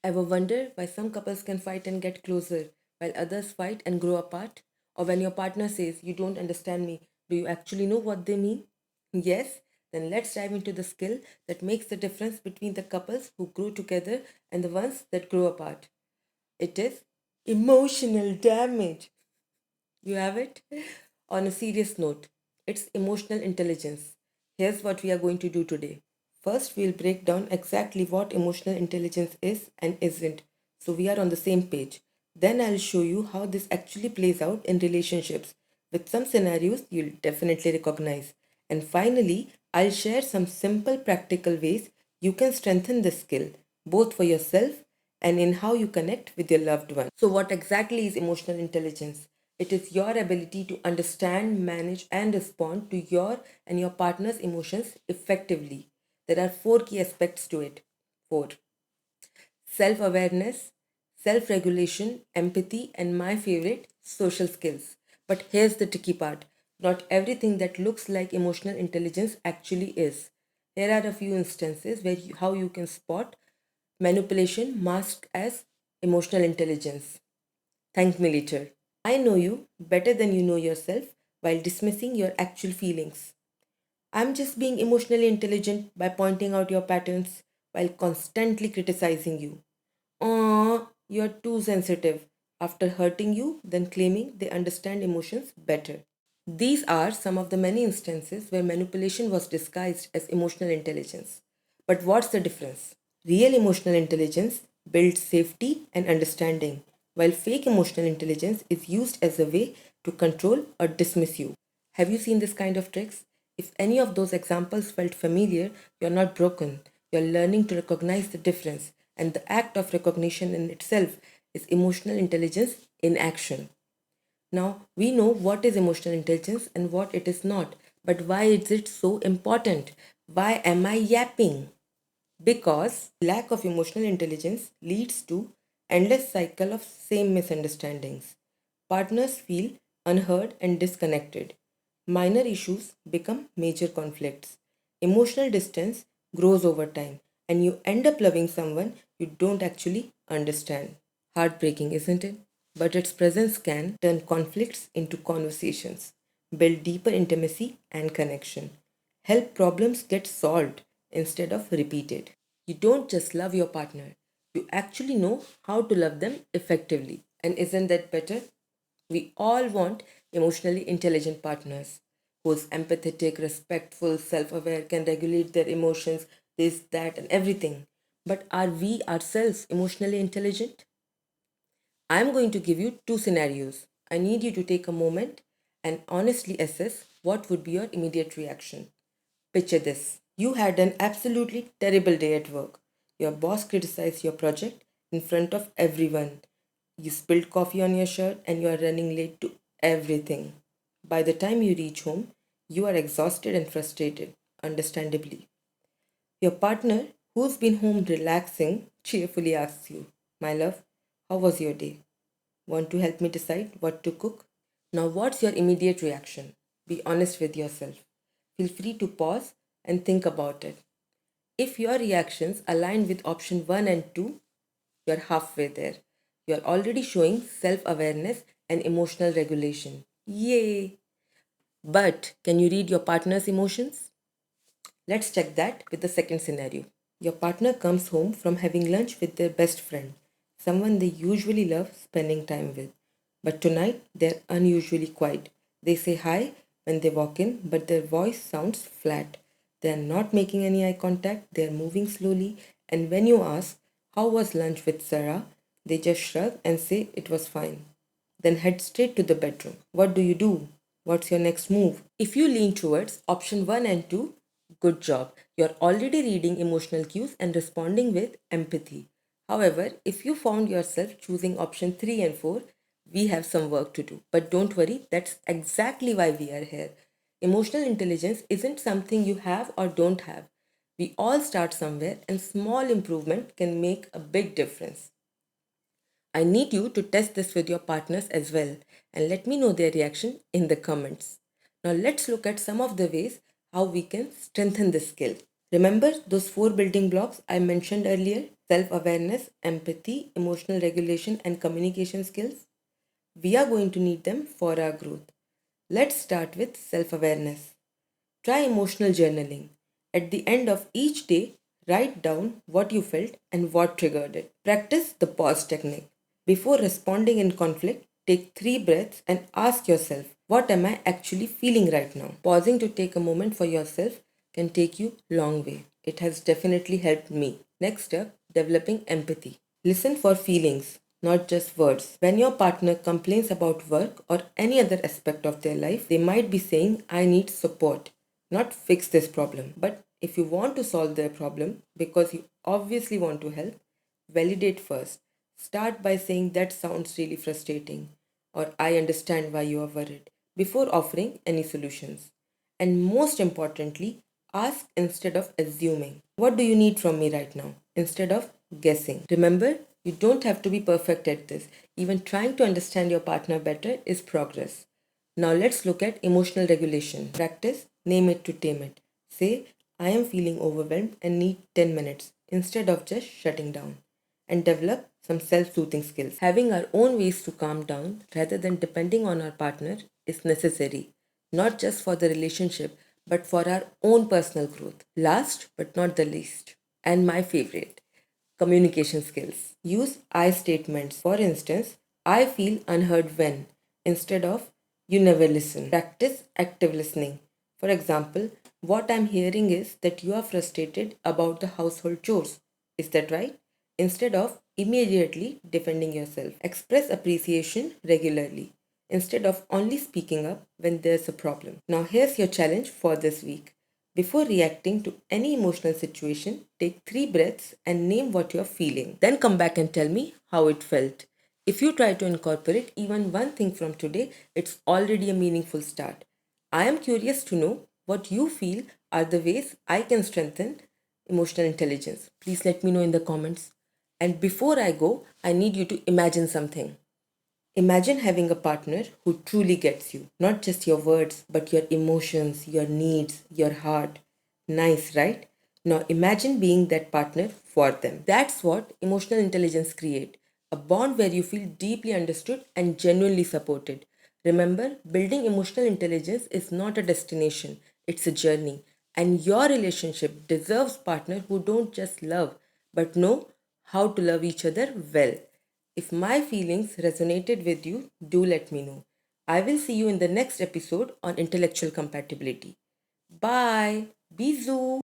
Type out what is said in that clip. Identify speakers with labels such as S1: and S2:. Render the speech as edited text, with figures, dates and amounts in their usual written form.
S1: Ever wonder why some couples can fight and get closer while others fight and grow apart? Or when your partner says, "You don't understand me," do you actually know what they mean? Yes? Then let's dive into the skill that makes the difference between the couples who grow together and the ones that grow apart. It is emotional damage. You have it? On a serious note, it's emotional intelligence. Here's what we are going to do today. First, we'll break down exactly what emotional intelligence is and isn't, so we are on the same page. Then, I'll show you how this actually plays out in relationships, with some scenarios you'll definitely recognize. And finally, I'll share some simple practical ways you can strengthen this skill, both for yourself and in how you connect with your loved one. So, what exactly is emotional intelligence? It is your ability to understand, manage, and respond to your and your partner's emotions effectively. There are four key aspects to it. Four: self awareness, self regulation, empathy, and my favorite, social skills. But here's the tricky part: not everything that looks like emotional intelligence actually is. Here are a few instances where how you can spot manipulation masked as emotional intelligence. Thank me later. I know you better than you know yourself while dismissing your actual feelings. I'm just being emotionally intelligent by pointing out your patterns while constantly criticizing you. Aw, you're too sensitive. After hurting you, then claiming they understand emotions better. These are some of the many instances where manipulation was disguised as emotional intelligence. But what's the difference? Real emotional intelligence builds safety and understanding, while fake emotional intelligence is used as a way to control or dismiss you. Have you seen this kind of tricks? If any of those examples felt familiar, you're not broken. You're learning to recognize the difference, and the act of recognition in itself is emotional intelligence in action. Now, we know what is emotional intelligence and what it is not, but why is it so important? Why am I yapping? Because lack of emotional intelligence leads to endless cycle of same misunderstandings. Partners feel unheard and disconnected. Minor issues become major conflicts. Emotional distance grows over time, and you end up loving someone you don't actually understand. Heartbreaking, isn't it? But its presence can turn conflicts into conversations, build deeper intimacy and connection, help problems get solved instead of repeated. You don't just love your partner, you actually know how to love them effectively. And isn't that better? We all want emotionally intelligent partners who's empathetic, respectful, self aware, can regulate their emotions, this, that, and everything. But are we ourselves emotionally intelligent? I'm going to give you two scenarios. I need you to take a moment and honestly assess what would be your immediate reaction. Picture this: you had an absolutely terrible day at work. Your boss criticized your project in front of everyone. You spilled coffee on your shirt and you are running late to everything. By the time you reach home, you are exhausted and frustrated, understandably. Your partner, who's been home relaxing, cheerfully asks you, "My love, how was your day? Want to help me decide what to cook?" Now, what's your immediate reaction? Be honest with yourself. Feel free to pause and think about it. If your reactions align with option 1 and 2, you're halfway there. You're already showing self awareness and emotional regulation. Yay! But can you read your partner's emotions? Let's check that with the second scenario. Your partner comes home from having lunch with their best friend, someone they usually love spending time with. But tonight they're unusually quiet. They say hi when they walk in, but their voice sounds flat. They're not making any eye contact, they're moving slowly, and when you ask, "How was lunch with Sarah?" they just shrug and say it was fine. Then head straight to the bedroom. What do you do? What's your next move? If you lean towards option 1 and 2, good job. You're already reading emotional cues and responding with empathy. However, if you found yourself choosing option 3 and 4, we have some work to do. But don't worry, that's exactly why we are here. Emotional intelligence isn't something you have or don't have. We all start somewhere, and small improvement can make a big difference. I need you to test this with your partners as well and let me know their reaction in the comments. Now let's look at some of the ways how we can strengthen this skill. Remember those four building blocks I mentioned earlier? self awareness, empathy, emotional regulation, and communication skills. We are going to need them for our growth. Let's start with self awareness. Try emotional journaling. At the end of each day, write down what you felt and what triggered it. Practice the pause technique. Before responding in conflict, take 3 breaths and ask yourself, what am I actually feeling right now? Pausing to take a moment for yourself can take you long way. It has definitely helped me. Next up, developing empathy. Listen for feelings, not just words. When your partner complains about work or any other aspect of their life, they might be saying, I need support, not fix this problem. But if you want to solve their problem because you obviously want to help, validate first. Start by saying that sounds really frustrating or I understand why you are worried before offering any solutions. And most importantly, ask instead of assuming. What do you need from me right now? Instead of guessing. Remember, you don't have to be perfect at this. Even trying to understand your partner better is progress. Now let's look at emotional regulation. Practice name it to tame it. Say, I am feeling overwhelmed and need 10 minutes instead of just shutting down. And develop some self soothing skills. Having our own ways to calm down rather than depending on our partner is necessary, not just for the relationship, but for our own personal growth. Last but not the least, and my favorite, communication skills. Use I statements. For instance, I feel unheard when, instead of you never listen. Practice active listening. For example, what I'm hearing is that you are frustrated about the household chores. Is that right? Instead of immediately defending yourself. Express appreciation regularly instead of only speaking up when there's a problem. Now, here's your challenge for this week. Before reacting to any emotional situation, take 3 breaths and name what you're feeling. Then come back and tell me how it felt. If you try to incorporate even one thing from today, it's already a meaningful start. I am curious to know what you feel are the ways I can strengthen emotional intelligence. Please let me know in the comments. And before I go, I need you to imagine something. Imagine having a partner who truly gets you, not just your words, but your emotions, your needs, your heart. Nice, right? Now imagine being that partner for them. That's what emotional intelligence creates, a bond where you feel deeply understood and genuinely supported. Remember, building emotional intelligence is not a destination, it's a journey. And your relationship deserves partners who don't just love, but know how to love each other well. If my feelings resonated with you, do let me know. I will see you in the next episode on intellectual compatibility. Bye. Bisous.